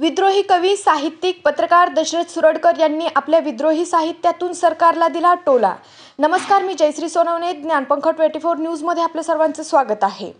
विद्रोही कवी, साहित्यिक, पत्रकार दशरथ सुरडकर यांनी आपल्या विद्रोही साहित्यातून सरकारला दिला टोला। नमस्कार, मी जयश्री सोनवणे, ज्ञानपंख 24 न्यूजमध्ये आपलं सर्वांचं स्वागत आहे।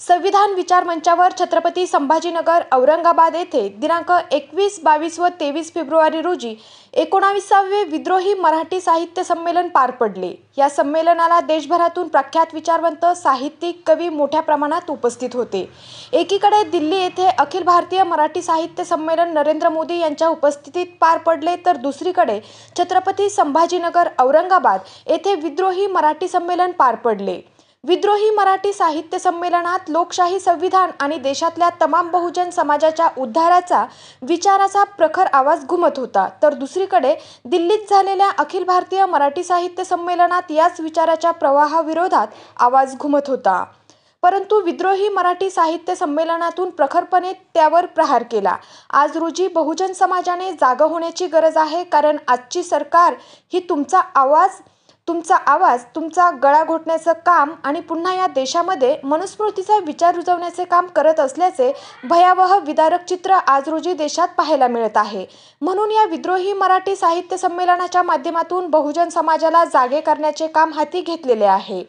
संविधान विचार मंचावर छत्रपती संभाजीनगर औरंगाबाद येथे दिनांक 21, 22 व 23 फेब्रुवारी रोजी 19वे विद्रोही मराठी साहित्य संमेलन पार पडले। या संमेलनाला देशभरातून प्रख्यात विचारवंत, साहित्यिक, कवी मोठ्या प्रमाणात उपस्थित होते। एकीकडे दिल्ली येथे अखिल भारतीय मराठी साहित्य संमेलन नरेंद्र मोदी यांच्या उपस्थितीत पार पडले, तर दुसरीकडे छत्रपती संभाजीनगर औरंगाबाद येथे विद्रोही मराठी संमेलन पार पडले। विद्रोही मराठी साहित्य संमेलनात लोकशाही, संविधान आणि देशातल्या तमाम बहुजन समाजाच्या उद्धाराचा, विचाराचा प्रखर आवाज घुमत होता, तर दुसरीकडे दिल्लीत झालेल्या अखिल भारतीय मराठी साहित्य संमेलनात याच विचाराच्या प्रवाहाविरोधात आवाज घुमत होता। परंतु विद्रोही मराठी साहित्य संमेलनातून प्रखरपणे त्यावर प्रहार केला। आज रोजी बहुजन समाजाने जागा होण्याची गरज आहे, कारण आजची सरकार ही तुमचा गळा घोटण्याचं काम आणि पुन्हा या देशामध्ये मनुस्मृतीचा विचार रुजवण्याचे काम करत असल्याचे भयावह विदारक चित्र आज रोजी देशात पाहायला मिळत आहे। म्हणून या विद्रोही मराठी साहित्य संमेलनाच्या माध्यमातून बहुजन समाजाला जागे करण्याचे काम हाती घेतलेले आहे।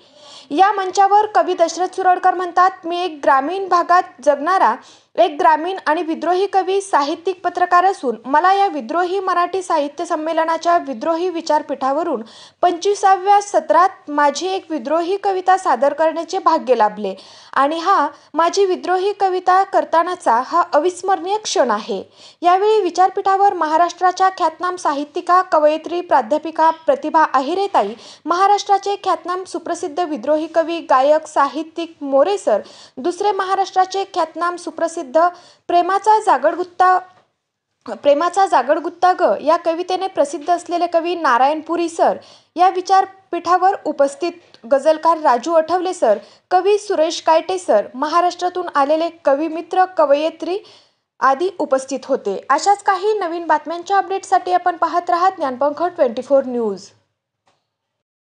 या मंचावर कवी दशरथ सुरडकर म्हणतात, मी एक ग्रामीण भागात जगणारा एक ग्रामीण आणि विद्रोही कवी, साहित्यिक, पत्रकार असून मला या विद्रोही मराठी साहित्य संमेलनाच्या विद्रोही विचारपीठावरून 25व्या सत्रात माझी एक विद्रोही कविता सादर करण्याचे भाग्य लाभले आणि हा माझी विद्रोही कविता करतानाचा हा अविस्मरणीय क्षण आहे। यावेळी विचारपीठावर महाराष्ट्राच्या ख्यातनाम साहित्यिका, कवयित्री, प्राध्यापिका प्रतिभा अहिरेताई, महाराष्ट्राचे ख्यातनाम सुप्रसिद्ध विद्रोही कवी, गायक, साहित्यिक मोरे सर, दुसरे महाराष्ट्राचे ख्यातनाम सुप्रसिद्ध प्रेमाचा जागड गुत्ता ग या कवितेने प्रसिद्ध असलेले कवी नारायणपुरी सर, या विचारपीठावर उपस्थित गझलकार राजू आठवले सर, कवी सुरेश कायटे सर, महाराष्ट्रातून आलेले कवी मित्र, कवयित्री आदी उपस्थित होते। अशाच काही नवीन बातम्यांच्या अपडेटसाठी आपण पाहत राहा ज्ञानपंख 24 न्यूज।